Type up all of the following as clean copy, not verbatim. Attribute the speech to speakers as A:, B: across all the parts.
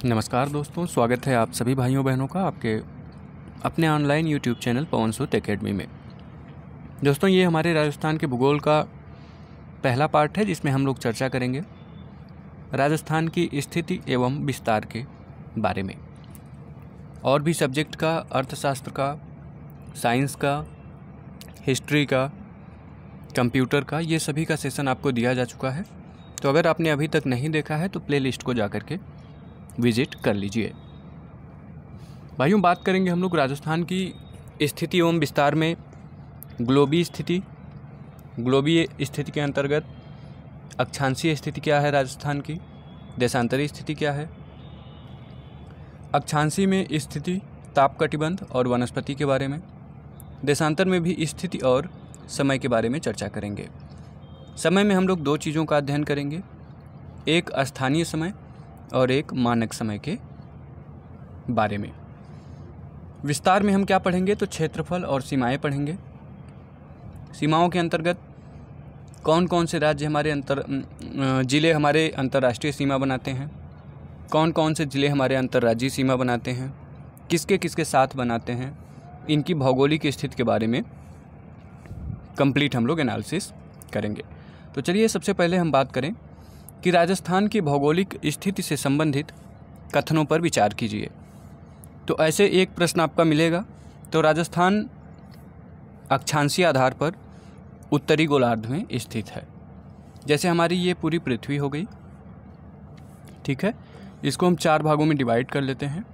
A: नमस्कार दोस्तों, स्वागत है आप सभी भाइयों बहनों का आपके अपने ऑनलाइन यूट्यूब चैनल पवन सूत एकेडमी में। दोस्तों, ये हमारे राजस्थान के भूगोल का पहला पार्ट है जिसमें हम लोग चर्चा करेंगे राजस्थान की स्थिति एवं विस्तार के बारे में। और भी सब्जेक्ट का, अर्थशास्त्र का, साइंस का, हिस्ट्री का, कंप्यूटर का, ये सभी का सेशन आपको दिया जा चुका है। तो अगर आपने अभी तक नहीं देखा है तो प्लेलिस्ट को जा करके विजिट कर लीजिए। भाइयों, बात करेंगे हम लोग राजस्थान की स्थिति एवं विस्तार में ग्लोबी स्थिति। ग्लोबी स्थिति के अंतर्गत अक्षांशीय स्थिति क्या है राजस्थान की, देशांतरी स्थिति क्या है। अक्षांशीय में स्थिति, ताप कटिबंध और वनस्पति के बारे में। देशांतर में भी स्थिति और समय के बारे में चर्चा करेंगे। समय में हम लोग दो चीज़ों का अध्ययन करेंगे, एक स्थानीय समय और एक मानक समय के बारे में। विस्तार में हम क्या पढ़ेंगे तो क्षेत्रफल और सीमाएं पढ़ेंगे। सीमाओं के अंतर्गत कौन कौन से राज्य हमारे जिले हमारे अंतर्राष्ट्रीय सीमा बनाते हैं, कौन कौन से जिले हमारे अंतर्राज्यीय सीमा बनाते हैं, किसके किसके साथ बनाते हैं, इनकी भौगोलिक स्थिति के बारे में कंप्लीट हम लोग एनालिसिस करेंगे। तो चलिए सबसे पहले हम बात करें कि राजस्थान की भौगोलिक स्थिति से संबंधित कथनों पर विचार कीजिए। तो ऐसे एक प्रश्न आपका मिलेगा। तो राजस्थान अक्षांशीय आधार पर उत्तरी गोलार्ध में स्थित है। जैसे हमारी ये पूरी पृथ्वी हो गई, ठीक है, इसको हम 4 भागों में डिवाइड कर लेते हैं।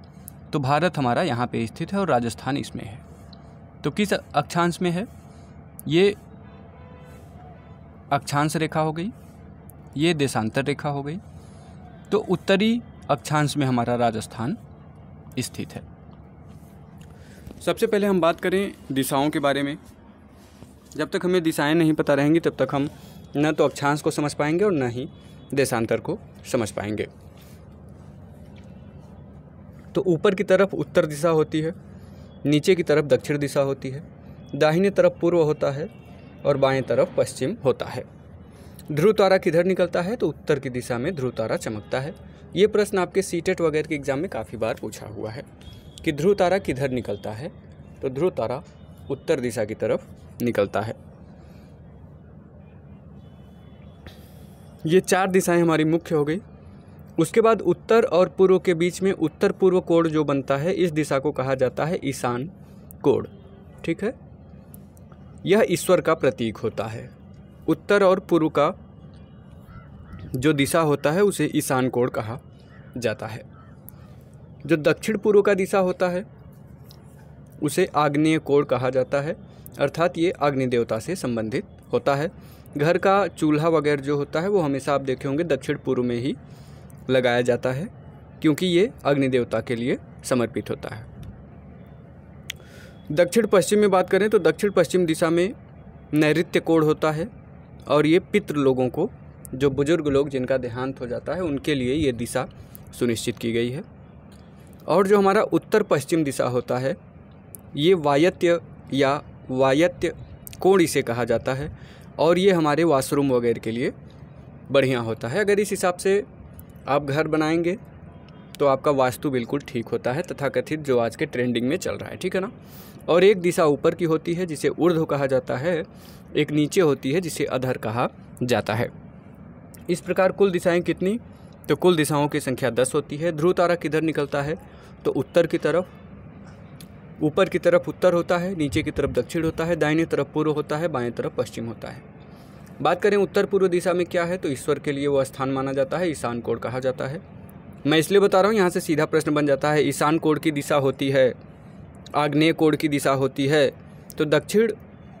A: तो भारत हमारा यहाँ पे स्थित है और राजस्थान इसमें है। तो किस अक्षांश में है? ये अक्षांश रेखा हो गई, ये देशांतर रेखा हो गई। तो उत्तरी अक्षांश में हमारा राजस्थान स्थित है। सबसे पहले हम बात करें दिशाओं के बारे में। जब तक हमें दिशाएं नहीं पता रहेंगी तब तक हम न तो अक्षांश को समझ पाएंगे और न ही देशांतर को समझ पाएंगे। तो ऊपर की तरफ उत्तर दिशा होती है, नीचे की तरफ दक्षिण दिशा होती है, दाहिने तरफ पूर्व होता है और बाएं तरफ पश्चिम होता है। ध्रुव तारा किधर निकलता है? तो उत्तर की दिशा में ध्रुव तारा चमकता है। ये प्रश्न आपके सीटेट वगैरह के एग्जाम में काफ़ी बार पूछा हुआ है कि ध्रुव तारा किधर निकलता है। तो ध्रुव तारा उत्तर दिशा की तरफ निकलता है। ये 4 दिशाएं हमारी मुख्य हो गई। उसके बाद उत्तर और पूर्व के बीच में उत्तर पूर्व कोण जो बनता है, इस दिशा को कहा जाता है ईशान कोण। ठीक है, यह ईश्वर का प्रतीक होता है। उत्तर और पूर्व का जो दिशा होता है उसे ईशान कोण कहा जाता है। जो दक्षिण पूर्व का दिशा होता है उसे आग्नेय कोण कहा जाता है, अर्थात ये अग्नि देवता से संबंधित होता है। घर का चूल्हा वगैरह जो होता है वो हमेशा आप देखे होंगे दक्षिण पूर्व में ही लगाया जाता है, क्योंकि ये अग्नि देवता के लिए समर्पित होता है। दक्षिण पश्चिम में बात करें तो दक्षिण पश्चिम दिशा में नैऋत्य कोण होता है और ये पितृ लोगों को, जो बुजुर्ग लोग जिनका देहांत हो जाता है, उनके लिए ये दिशा सुनिश्चित की गई है। और जो हमारा उत्तर पश्चिम दिशा होता है ये वायव्य या वायव्य कोण इसे कहा जाता है और ये हमारे वॉशरूम वगैरह के लिए बढ़िया होता है। अगर इस हिसाब से आप घर बनाएंगे तो आपका वास्तु बिल्कुल ठीक होता है, तथाकथित जो आज के ट्रेंडिंग में चल रहा है, ठीक है ना। और एक दिशा ऊपर की होती है जिसे ऊर्ध्व कहा जाता है, एक नीचे होती है जिसे अधर कहा जाता है। इस प्रकार कुल दिशाएं कितनी? तो कुल दिशाओं की संख्या 10 होती है। ध्रुव तारा किधर निकलता है? तो उत्तर की तरफ। ऊपर की तरफ उत्तर होता है, नीचे की तरफ दक्षिण होता है, दाहिने तरफ पूर्व होता है, बाएं तरफ पश्चिम होता है। बात करें उत्तर पूर्व दिशा में क्या है, तो ईश्वर के लिए वह स्थान माना जाता है, ईशान कोण कहा जाता है। मैं इसलिए बता रहा हूँ, यहाँ से सीधा प्रश्न बन जाता है। ईशान कोण की दिशा होती है, आग्नेय कोण की दिशा होती है, तो दक्षिण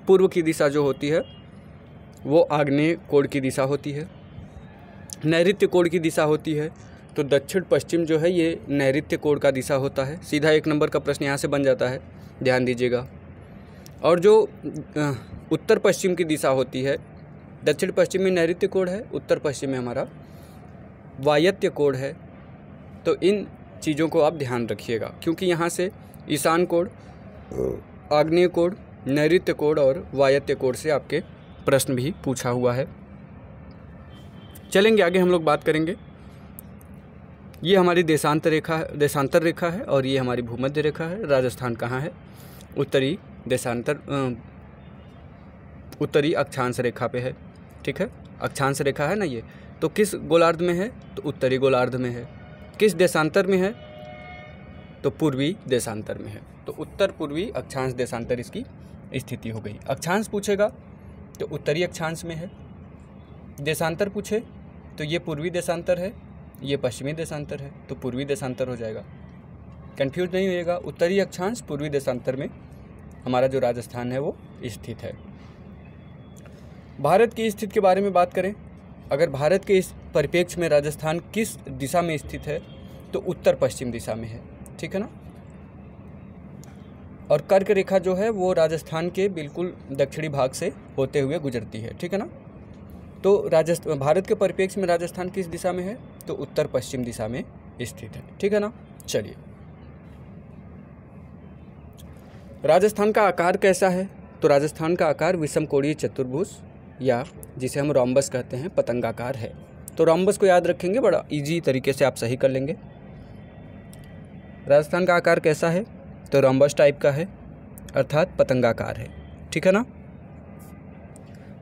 A: पूर्व की दिशा जो होती है वो आग्नेय कोण की दिशा होती है। नैऋत्य कोण की दिशा होती है तो दक्षिण पश्चिम जो है ये नैऋत्य कोण का दिशा होता है। सीधा 1 नंबर का प्रश्न यहाँ से बन जाता है, ध्यान दीजिएगा। और जो उत्तर पश्चिम की दिशा होती है, दक्षिण पश्चिम में नैऋत्य कोण है, उत्तर पश्चिम में हमारा वायव्य कोण है। तो इन चीज़ों को आप ध्यान रखिएगा, क्योंकि यहाँ से ईशान कोण, आग्नेय कोण, नैऋत्य कोण और वायव्य कोण से आपके प्रश्न भी पूछा हुआ है। चलेंगे आगे, हम लोग बात करेंगे ये हमारी देशांतर रेखा है और ये हमारी भूमध्य रेखा है। राजस्थान कहाँ है? उत्तरी अक्षांश रेखा पे है। ठीक है, अक्षांश रेखा है ना ये। तो किस गोलार्ध में है? तो उत्तरी गोलार्ध में है। किस देशांतर में है? तो पूर्वी देशांतर में है। तो उत्तर पूर्वी अक्षांश देशांतर इसकी स्थिति हो गई। अक्षांश पूछेगा तो उत्तरी अक्षांश में है। देशांतर पूछे तो ये पूर्वी देशांतर है, ये पश्चिमी देशांतर है, तो पूर्वी देशांतर हो जाएगा। कंफ्यूज नहीं होइएगा, उत्तरी अक्षांश पूर्वी देशांतर में हमारा जो राजस्थान है वो स्थित है। भारत की स्थिति के बारे में बात करें, अगर भारत के इस परिप्रेक्ष्य में राजस्थान किस दिशा में स्थित है? तो उत्तर पश्चिम दिशा में है। ठीक है ना। और कर्क रेखा जो है वो राजस्थान के बिल्कुल दक्षिणी भाग से होते हुए गुजरती है। ठीक है ना। तो भारत के परिप्रेक्ष्य में राजस्थान किस दिशा में है? तो उत्तर पश्चिम दिशा में स्थित है। ठीक है ना। चलिए, राजस्थान का आकार कैसा है? तो राजस्थान का आकार विषम कोणीय चतुर्भुज या जिसे हम रोम्बस कहते हैं पतंगाकार है। तो रोम्बस को याद रखेंगे, बड़ा इजी तरीके से आप सही कर लेंगे। राजस्थान का आकार कैसा है? तो रोम्बस टाइप का है, अर्थात पतंगाकार है। ठीक है ना।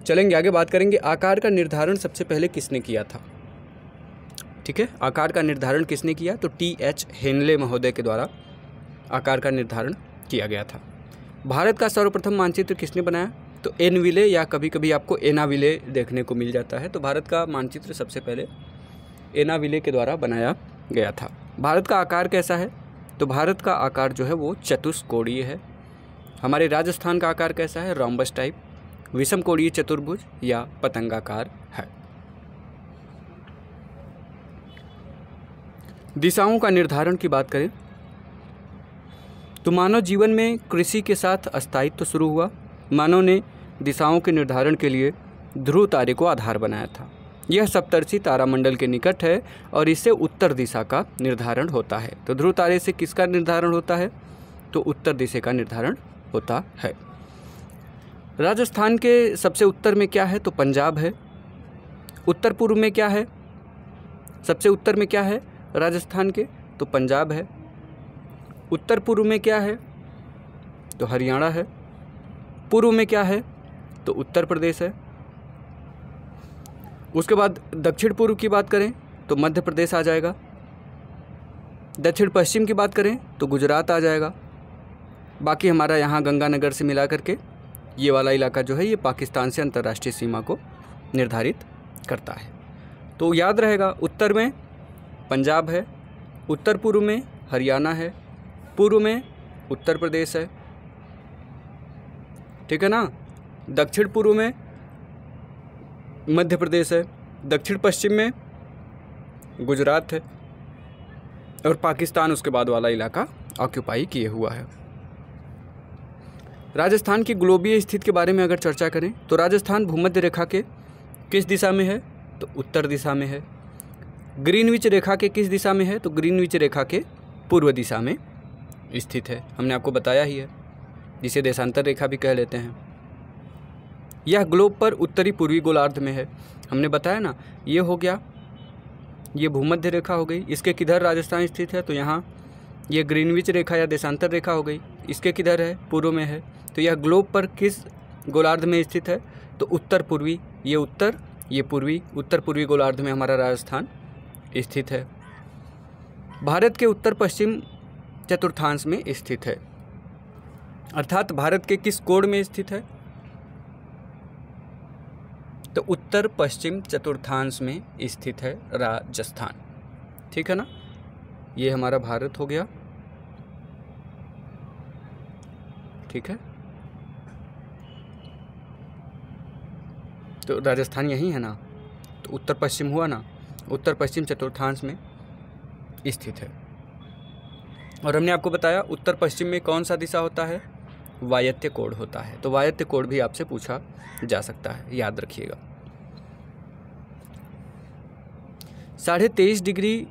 A: चलेंगे आगे, बात करेंगे आकार का निर्धारण सबसे पहले किसने किया था। ठीक है, आकार का निर्धारण किसने किया? तो T.H. हेनले महोदय के द्वारा आकार का निर्धारण किया गया था। भारत का सर्वप्रथम मानचित्र किसने बनाया? तो एनविले या कभी कभी आपको एनाविले देखने को मिल जाता है। तो भारत का मानचित्र सबसे पहले एनाविले के द्वारा बनाया गया था। भारत का आकार कैसा है? तो भारत का आकार जो है वो चतुष्कोणीय है। हमारे राजस्थान का आकार कैसा है? रोम्बस टाइप, विषम कोणीय चतुर्भुज या पतंगाकार है। दिशाओं का निर्धारण की बात करें तो मानव जीवन में कृषि के साथ अस्थायित्व शुरू हुआ। मानव ने दिशाओं के निर्धारण के लिए ध्रुव तारे को आधार बनाया था। यह सप्तर्षि तारामंडल के निकट है और इससे उत्तर दिशा का निर्धारण होता है। तो ध्रुव तारे से किसका निर्धारण होता है? तो उत्तर दिशा का निर्धारण होता है। राजस्थान के सबसे उत्तर में क्या है? तो पंजाब है। उत्तर पूर्व में क्या है? सबसे उत्तर में क्या है राजस्थान के? तो पंजाब है। उत्तर पूर्व में क्या है? तो हरियाणा है। पूर्व में क्या है? तो उत्तर प्रदेश है। उसके बाद दक्षिण पूर्व की बात करें तो मध्य प्रदेश आ जाएगा। दक्षिण पश्चिम की बात करें तो गुजरात आ जाएगा। बाकी हमारा यहाँ गंगानगर से मिला करके ये वाला इलाका जो है ये पाकिस्तान से अंतर्राष्ट्रीय सीमा को निर्धारित करता है। तो याद रहेगा, उत्तर में पंजाब है, उत्तर पूर्व में हरियाणा है, पूर्व में उत्तर प्रदेश है। ठीक है ना। दक्षिण पूर्व में मध्य प्रदेश है, दक्षिण पश्चिम में गुजरात है और पाकिस्तान उसके बाद वाला इलाका ऑक्यूपाई किए हुआ है। राजस्थान की ग्लोबीय स्थिति के बारे में अगर चर्चा करें तो राजस्थान भूमध्य रेखा के किस दिशा में है? तो उत्तर दिशा में है। ग्रीनविच रेखा के किस दिशा में है? तो ग्रीनविच रेखा के पूर्व दिशा में स्थित है। हमने आपको बताया ही है, जिसे देशांतर रेखा भी कह लेते हैं। यह ग्लोब पर उत्तरी पूर्वी गोलार्ध में है। हमने बताया ना, ये हो गया, ये भूमध्य रेखा हो गई। इसके किधर राजस्थान स्थित है? तो यहाँ ये ग्रीनविच रेखा या देशांतर रेखा हो गई। इसके किधर है? पूर्व में है। तो यह ग्लोब पर किस गोलार्ध में स्थित है? तो उत्तर पूर्वी, ये उत्तर, ये पूर्वी, उत्तर पूर्वी गोलार्ध में हमारा राजस्थान स्थित है। भारत के उत्तर पश्चिम चतुर्थांश में स्थित है, अर्थात भारत के किस कोण में स्थित है? तो उत्तर पश्चिम चतुर्थांश में स्थित है राजस्थान। ठीक है ना। ये हमारा भारत हो गया। ठीक है, तो राजस्थान यही है ना, तो उत्तर पश्चिम हुआ ना, उत्तर पश्चिम चतुर्थांश में स्थित है। और हमने आपको बताया उत्तर पश्चिम में कौन सा दिशा होता है? वायव्य कोण होता है। तो वायव्य कोण भी आपसे पूछा जा सकता है, याद रखिएगा। 23.5 डिग्री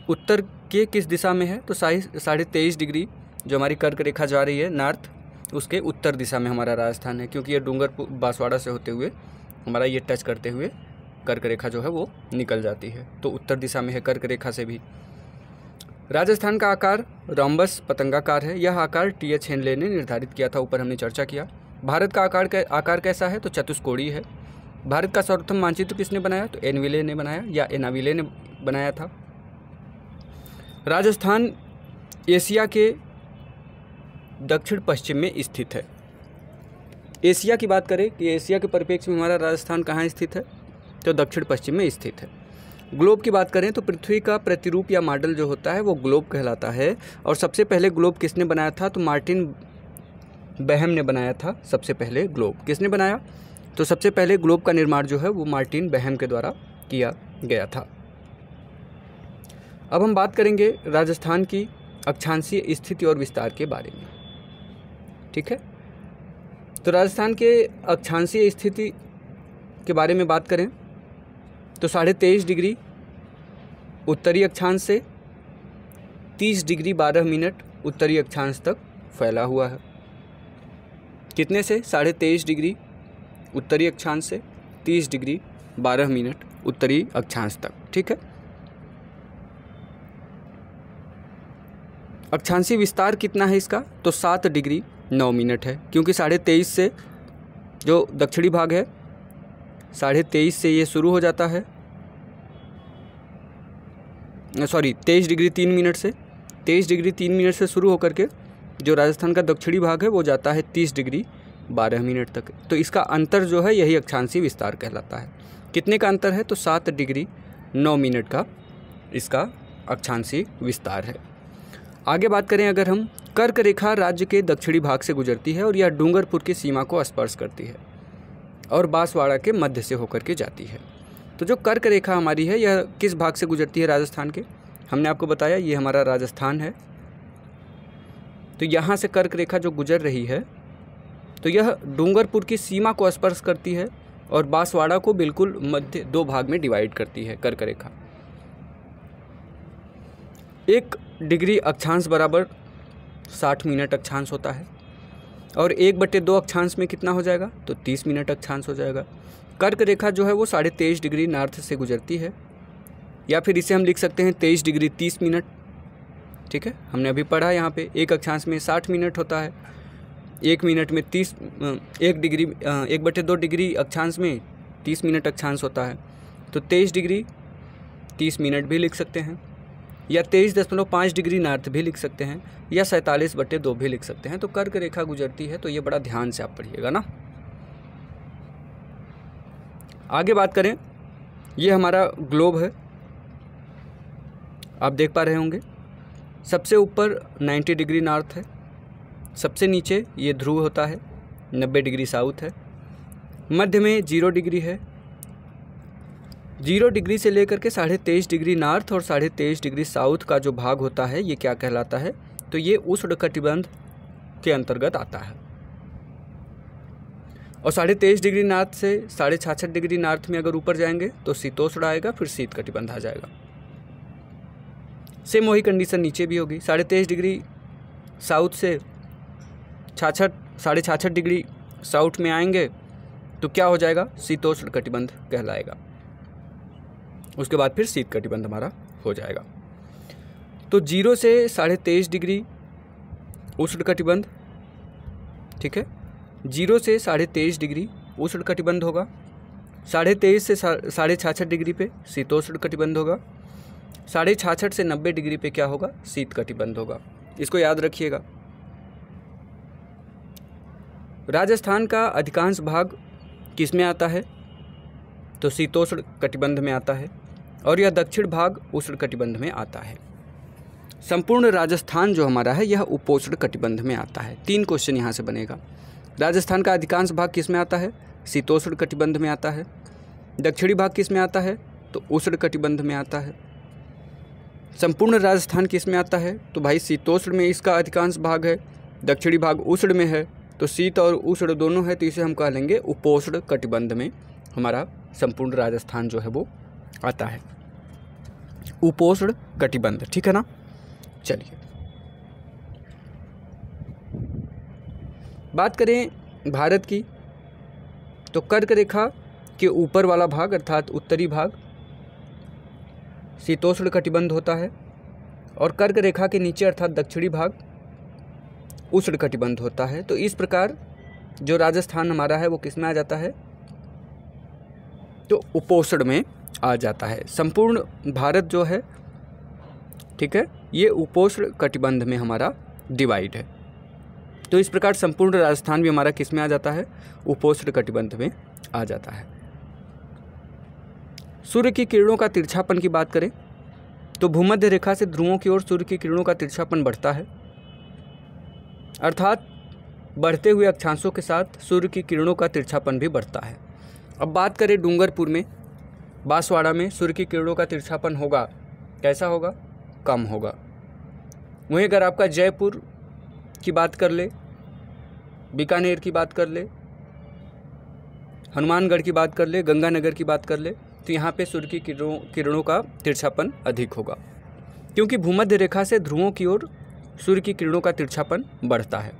A: उत्तर के किस दिशा में है? तो 23.5 डिग्री जो हमारी कर्क रेखा जा रही है नॉर्थ, उसके उत्तर दिशा में हमारा राजस्थान है, क्योंकि ये डूंगरपुर बांसवाड़ा से होते हुए हमारा ये टच करते हुए कर्क रेखा जो है वो निकल जाती है। तो उत्तर दिशा में है कर्क रेखा से भी। राजस्थान का आकार रोम्बस पतंगाकार है। यह आकार टी.एच. हेनले ने निर्धारित किया था, ऊपर हमने चर्चा किया। भारत का आकार कैसा है? तो चतुष्कोणीय है। भारत का सर्वप्रथम मानचित्र किसने बनाया? तो एनविले ने बनाया या एनाविले ने बनाया था। राजस्थान एशिया के दक्षिण पश्चिम में स्थित है। एशिया की बात करें कि एशिया के परिप्रेक्ष्य में हमारा राजस्थान कहाँ स्थित है? तो दक्षिण पश्चिम में स्थित है। ग्लोब की बात करें तो पृथ्वी का प्रतिरूप या मॉडल जो होता है वो ग्लोब कहलाता है। और सबसे पहले ग्लोब किसने बनाया था? तो मार्टिन बेहम ने बनाया था। सबसे पहले ग्लोब किसने बनाया? तो सबसे पहले ग्लोब का निर्माण जो है वो मार्टिन बेहम के द्वारा किया गया था। अब हम बात करेंगे राजस्थान की अक्षांशीय स्थिति और विस्तार के बारे में। ठीक है, तो राजस्थान के अक्षांशीय स्थिति के बारे में बात करें तो 23.5 डिग्री उत्तरी अक्षांश से 30 डिग्री 12 मिनट उत्तरी अक्षांश तक फैला हुआ है। कितने से? 23.5 डिग्री उत्तरी अक्षांश से 30 डिग्री 12 मिनट उत्तरी अक्षांश तक। ठीक है, अक्षांशीय विस्तार कितना है इसका? तो 7 डिग्री 9 मिनट है, क्योंकि 23.5 से जो दक्षिणी भाग है 23.5 से ये शुरू हो जाता है, 23 डिग्री 3 मिनट से 23 डिग्री 3 मिनट से शुरू होकर के जो राजस्थान का दक्षिणी भाग है वो जाता है 30 डिग्री 12 मिनट तक। तो इसका अंतर जो है यही अक्षांशीय विस्तार कहलाता है। कितने का अंतर है? तो 7 डिग्री 9 मिनट का इसका अक्षांशीय विस्तार है। आगे बात करें अगर हम, कर्क रेखा राज्य के दक्षिणी भाग से गुजरती है और यह डूंगरपुर की सीमा को स्पर्श करती है और बांसवाड़ा के मध्य से होकर के जाती है। तो जो कर्क रेखा हमारी है यह किस भाग से गुजरती है राजस्थान के? हमने आपको बताया ये हमारा राजस्थान है। तो यहाँ से कर्क रेखा जो गुजर रही है तो यह डूंगरपुर की सीमा को स्पर्श करती है और बांसवाड़ा को बिल्कुल मध्य 2 भाग में डिवाइड करती है कर्क रेखा। 1 डिग्री अक्षांश बराबर 60 मिनट अक्षांश होता है और 1/2 अक्षांश में कितना हो जाएगा? तो 30 मिनट अक्षांश हो जाएगा। कर्क रेखा जो है वो 23.5 डिग्री नॉर्थ से गुजरती है, या फिर इसे हम लिख सकते हैं 23 डिग्री 30 मिनट। ठीक है, हमने अभी पढ़ा यहाँ पे 1 अक्षांश में 60 मिनट होता है, 1 मिनट में 1/2 डिग्री अक्षांश में 30 मिनट अक्षांश होता है। तो 23 डिग्री 30 मिनट भी लिख सकते हैं, या 23.5 डिग्री नॉर्थ भी लिख सकते हैं, या 47/2 भी लिख सकते हैं। तो कर्क रेखा गुजरती है, तो ये बड़ा ध्यान से आप पढ़िएगा ना। आगे बात करें, ये हमारा ग्लोब है, आप देख पा रहे होंगे। सबसे ऊपर 90 डिग्री नॉर्थ है, सबसे नीचे ये ध्रुव होता है 90 डिग्री साउथ है, मध्य में 0 डिग्री है। 0 डिग्री से लेकर के 23.5 डिग्री नॉर्थ और 23.5 डिग्री साउथ का जो भाग होता है ये क्या कहलाता है? तो ये उष्णकटिबंध के अंतर्गत आता है। और 23.5 डिग्री नॉर्थ से 66.5 डिग्री नॉर्थ में अगर ऊपर जाएंगे तो शीतोष्ण आएगा, फिर शीत कटिबंध आ जाएगा। सेम वही कंडीशन नीचे भी होगी। 23.5 डिग्री साउथ से 66.5 डिग्री साउथ में आएंगे तो क्या हो जाएगा? शीतोष्ण कटिबंध कहलाएगा। उसके बाद फिर शीत कटिबंध हमारा हो जाएगा। तो 0 से 23.5 डिग्री उष्ण कटिबंध, ठीक है, 0 से 23.5 डिग्री उष्ण कटिबंध होगा, 23.5 से 66.5 डिग्री पे शीतोष्ण कटिबंध होगा, 66.5 से 90 डिग्री पे क्या होगा? शीत कटिबंध होगा। इसको याद रखिएगा। राजस्थान का अधिकांश भाग किस में आता है? तो शीतोष्ण कटिबंध में आता है और यह दक्षिण भाग उष्ण कटिबंध में आता है। संपूर्ण राजस्थान जो हमारा है यह उपोष्ण कटिबंध में आता है। 3 क्वेश्चन यहाँ से बनेगा। राजस्थान का अधिकांश भाग किस में आता है? शीतोष्ण कटिबंध में आता है। दक्षिणी भाग किस में आता है? तो उष्ण कटिबंध में आता है। संपूर्ण राजस्थान किस में आता है? तो भाई शीतोष्ण में इसका अधिकांश भाग है, दक्षिणी भाग उष्ण में है, तो शीत और उष्ण दोनों है, तो इसे हम कह लेंगे उपोष्ण कटिबंध में हमारा संपूर्ण राजस्थान जो है वो आता है, उपोष्ण कटिबंध। ठीक है ना। चलिए बात करें भारत की, तो कर्क रेखा के ऊपर वाला भाग अर्थात उत्तरी भाग शीतोष्ण कटिबंध होता है और कर्क रेखा के नीचे अर्थात दक्षिणी भाग उष्ण कटिबंध होता है। तो इस प्रकार जो राजस्थान हमारा है वो किस में आ जाता है, तो उपोष्ण में आ जाता है। संपूर्ण भारत जो है, ठीक है, ये उपोष्ण कटिबंध में हमारा डिवाइड है। तो इस प्रकार संपूर्ण राजस्थान भी हमारा किस में आ जाता है, उपोष्ण कटिबंध में आ जाता है। सूर्य की किरणों का तिरछापन की बात करें तो भूमध्य रेखा से ध्रुवों की ओर सूर्य की किरणों का तिरछापन बढ़ता है, अर्थात बढ़ते हुए अक्षांशों के साथ सूर्य की किरणों का तिरछापन भी बढ़ता है। अब बात करें डूंगरपुर में, बांसवाड़ा में सूर्य की किरणों का तिरछापन होगा, कैसा होगा, कम होगा। वहीं अगर आपका जयपुर की बात कर ले, बीकानेर की बात कर ले, हनुमानगढ़ की बात कर ले, गंगानगर की बात कर ले, तो यहाँ पे सूर्य की किरणों का तिरछापन अधिक होगा, क्योंकि भूमध्य रेखा से ध्रुवों की ओर सूर्य की किरणों का तिरछापन बढ़ता है,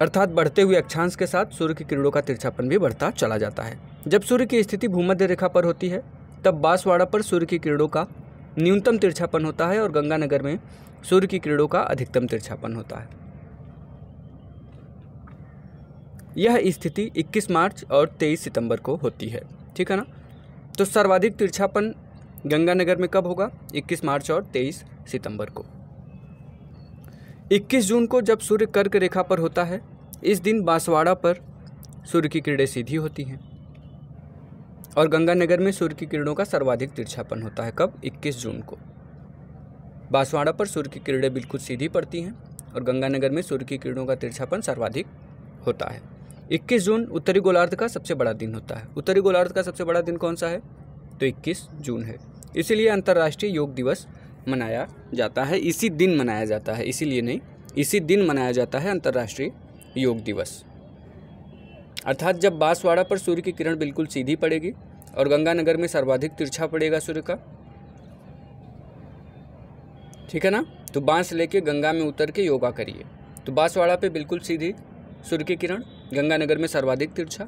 A: अर्थात बढ़ते हुए अक्षांश के साथ सूर्य की किरणों का तिरछापन भी बढ़ता चला जाता है। जब सूर्य की स्थिति भूमध्य रेखा पर होती है तब बांसवाड़ा पर सूर्य की किरणों का न्यूनतम तिरछापन होता है और गंगानगर में सूर्य की किरणों का अधिकतम तिरछापन होता है। यह स्थिति 21 मार्च और 23 सितंबर को होती है, ठीक है ना। तो सर्वाधिक तिरछापन गंगानगर में कब होगा, 21 मार्च और 23 सितंबर को। 21 जून को जब सूर्य कर्क रेखा पर होता है, इस दिन बांसवाड़ा पर सूर्य की किरणें सीधी होती हैं और गंगानगर में सूर्य की किरणों का सर्वाधिक तिरछापन होता है। कब, 21 जून को बांसवाड़ा पर सूर्य की किरणें बिल्कुल सीधी पड़ती हैं और गंगानगर में सूर्य की किरणों का तिरछापन सर्वाधिक होता है। 21 जून उत्तरी गोलार्ध का सबसे बड़ा दिन होता है। उत्तरी गोलार्ध का सबसे बड़ा दिन कौन सा है, तो 21 जून है। इसीलिए अंतर्राष्ट्रीय योग दिवस मनाया जाता है, इसी दिन मनाया जाता है, इसीलिए नहीं, इसी दिन मनाया जाता है अंतर्राष्ट्रीय योग दिवस। अर्थात जब बांसवाड़ा पर सूर्य की किरण बिल्कुल सीधी पड़ेगी और गंगानगर में सर्वाधिक तिरछा पड़ेगा सूर्य का, ठीक है ना। तो बांस लेके गंगा में उतर के योगा करिए। तो बांसवाड़ा पे बिल्कुल सीधी सूर्य की किरण, गंगानगर में सर्वाधिक तिरछा,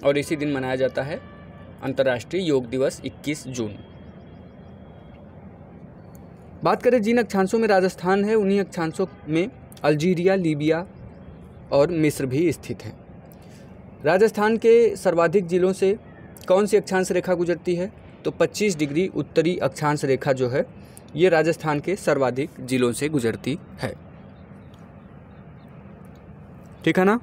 A: और इसी दिन मनाया जाता है अंतर्राष्ट्रीय योग दिवस 21 जून। बात करें जिन अक्षांशों में राजस्थान है, उन्हीं अक्षांशों में अल्जीरिया, लीबिया और मिस्र भी स्थित हैं। राजस्थान के सर्वाधिक जिलों से कौन सी अक्षांश रेखा गुजरती है, तो 25 डिग्री उत्तरी अक्षांश रेखा जो है ये राजस्थान के सर्वाधिक जिलों से गुजरती है, ठीक है ना।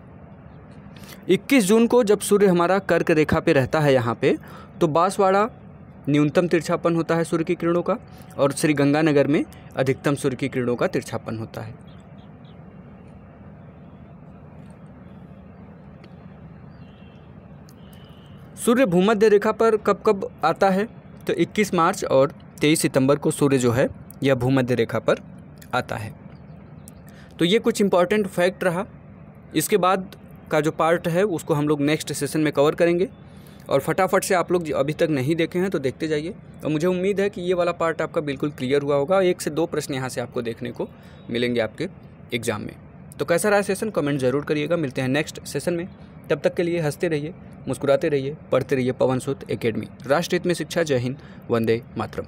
A: 21 जून को जब सूर्य हमारा कर्क रेखा पे रहता है यहाँ पे, तो बांसवाड़ा न्यूनतम तिरछापन होता है सूर्य की किरणों का और श्री गंगानगर में अधिकतम सूर्य की किरणों का तिरछापन होता है। सूर्य भूमध्य रेखा पर कब कब आता है, तो 21 मार्च और 23 सितंबर को सूर्य जो है यह भूमध्य रेखा पर आता है। तो ये कुछ इंपॉर्टेंट फैक्ट रहा। इसके बाद का जो पार्ट है उसको हम लोग नेक्स्ट सेशन में कवर करेंगे, और फटाफट से आप लोग अभी तक नहीं देखे हैं तो देखते जाइए। और मुझे उम्मीद है कि ये वाला पार्ट आपका बिल्कुल क्लियर हुआ होगा। 1 से 2 प्रश्न यहाँ से आपको देखने को मिलेंगे आपके एग्जाम में। तो कैसा रहा सेशन, कमेंट ज़रूर करिएगा। मिलते हैं नेक्स्ट सेशन में, तब तक के लिए हंसते रहिए, मुस्कुराते रहिए, पढ़ते रहिए। पवन सूत एकेडमी, राष्ट्र हित में शिक्षा। जय हिंद, वंदे मातरम।